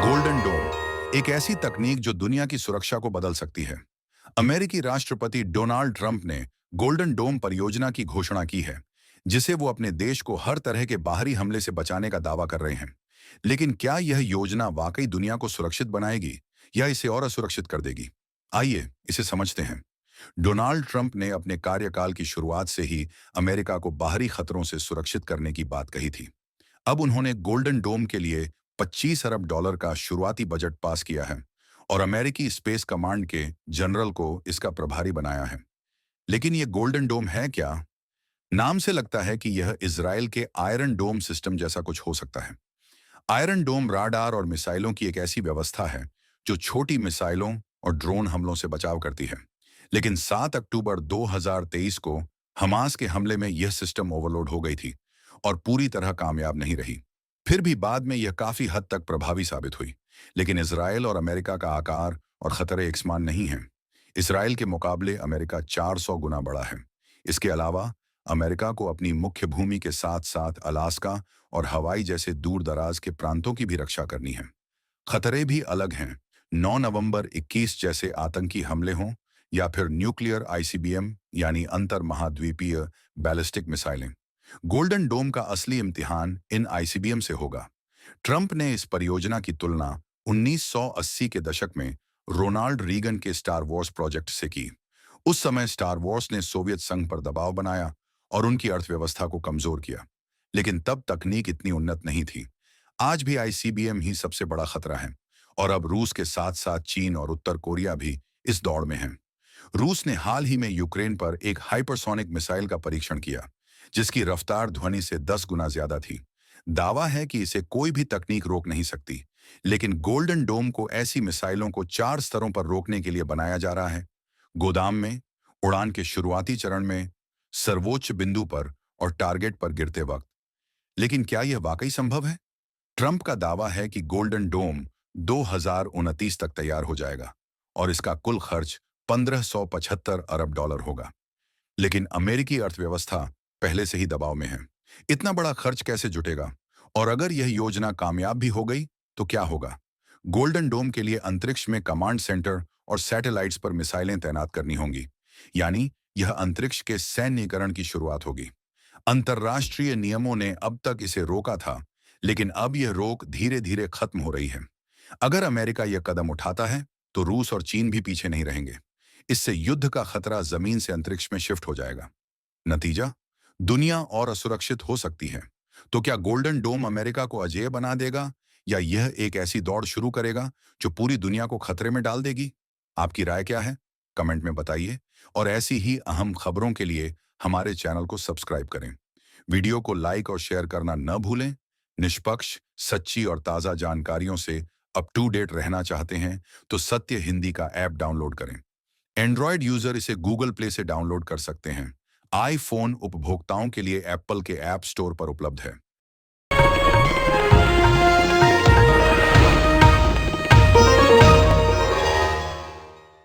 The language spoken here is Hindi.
गोल्डन डोम एक ऐसी तकनीक जो दुनिया की सुरक्षा को बदल सकती है। अमेरिकी राष्ट्रपति डोनाल्ड ट्रंप ने गोल्डन डोम परियोजना की घोषणा की है, जिसे वो अपने देश को हर तरह के बाहरी हमले से बचाने का दावा कर रहे हैं। लेकिन क्या यह योजना वाकई दुनिया को सुरक्षित बनाएगी या इसे और असुरक्षित कर देगी? आइए इसे समझते हैं। डोनाल्ड ट्रंप ने अपने कार्यकाल की शुरुआत से ही अमेरिका को बाहरी खतरों से सुरक्षित करने की बात कही थी। अब उन्होंने गोल्डन डोम के लिए 25 अरब डॉलर का शुरुआती बजट पास किया है और अमेरिकी स्पेस कमांड के जनरल को इसका प्रभारी बनाया है। लेकिन यह गोल्डन डोम है क्या? नाम से लगता है कि यह इजराइल के आयरन डोम सिस्टम जैसा कुछ हो सकता है। आयरन डोम राडार और मिसाइलों की एक ऐसी व्यवस्था है जो छोटी मिसाइलों और ड्रोन हमलों से बचाव करती है। लेकिन 7 अक्टूबर 2023 को हमास के हमले में यह सिस्टम ओवरलोड हो गई थी और पूरी तरह कामयाब नहीं रही। फिर भी बाद में यह काफी हद तक प्रभावी साबित हुई। लेकिन इसराइल और अमेरिका का आकार और खतरे एक समान नहीं हैं। इसराइल के मुकाबले अमेरिका 400 गुना बड़ा है। इसके अलावा अमेरिका को अपनी मुख्य भूमि के साथ साथ अलास्का और हवाई जैसे दूर दराज के प्रांतों की भी रक्षा करनी है। खतरे भी अलग हैं। 9 नवंबर 21 जैसे आतंकी हमले हों या फिर न्यूक्लियर आईसीबीएम यानी अंतर महाद्वीपीय बैलिस्टिक मिसाइलें। गोल्डन डोम का असली इम्तिहान इन आईसीबीएम से होगा। ट्रंप ने इस परियोजना की तुलना 1980 के दशक में रोनाल्ड रीगन के स्टार वॉर्स प्रोजेक्ट से की। उस समय स्टार वॉर्स ने सोवियत संघ पर दबाव बनाया और उनकी अर्थव्यवस्था को कमजोर किया। लेकिन तब तकनीक इतनी उन्नत नहीं थी। आज भी आईसीबीएम ही सबसे बड़ा खतरा है और अब रूस के साथ साथ चीन और उत्तर कोरिया भी इस दौड़ में हैं। रूस ने हाल ही में यूक्रेन पर एक हाइपरसोनिक मिसाइल का परीक्षण किया, जिसकी रफ्तार ध्वनि से 10 गुना ज्यादा थी। दावा है कि इसे कोई भी तकनीक रोक नहीं सकती। लेकिन गोल्डन डोम को ऐसी मिसाइलों को 4 स्तरों पर रोकने के लिए बनाया जा रहा है। गोदाम में, उड़ान के शुरुआती चरण में, सर्वोच्च बिंदु पर और टारगेट पर गिरते वक्त। लेकिन क्या यह वाकई संभव है? ट्रंप का दावा है कि गोल्डन डोम 2029 तक तैयार हो जाएगा और इसका कुल खर्च 1575 अरब डॉलर होगा। लेकिन अमेरिकी अर्थव्यवस्था पहले से ही दबाव में है। इतना बड़ा खर्च कैसे जुटेगा? और अगर यह योजना कामयाब भी हो गई तो क्या होगा? गोल्डन डोम के लिए अंतरिक्ष में कमांड सेंटर और सैटेलाइट्स पर मिसाइलें तैनात करनी होंगी। यानी यह अंतरिक्ष के सैन्यीकरण की शुरुआत होगी। अंतर्राष्ट्रीय नियमों ने अब तक इसे रोका था, लेकिन अब यह रोक धीरे धीरे खत्म हो रही है। अगर अमेरिका यह कदम उठाता है तो रूस और चीन भी पीछे नहीं रहेंगे। इससे युद्ध का खतरा जमीन से अंतरिक्ष में शिफ्ट हो जाएगा। नतीजा, दुनिया और असुरक्षित हो सकती है। तो क्या गोल्डन डोम अमेरिका को अजेय बना देगा या यह एक ऐसी दौड़ शुरू करेगा जो पूरी दुनिया को खतरे में डाल देगी? आपकी राय क्या है? कमेंट में बताइए और ऐसी ही अहम खबरों के लिए हमारे चैनल को सब्सक्राइब करें। वीडियो को लाइक और शेयर करना न भूलें। निष्पक्ष, सच्ची और ताज़ा जानकारियों से अप टू डेट रहना चाहते हैं तो सत्य हिंदी का ऐप डाउनलोड करें। एंड्रॉयड यूजर इसे गूगल प्ले से डाउनलोड कर सकते हैं। आईफोन उपभोक्ताओं के लिए एप्पल के ऐप स्टोर पर उपलब्ध है।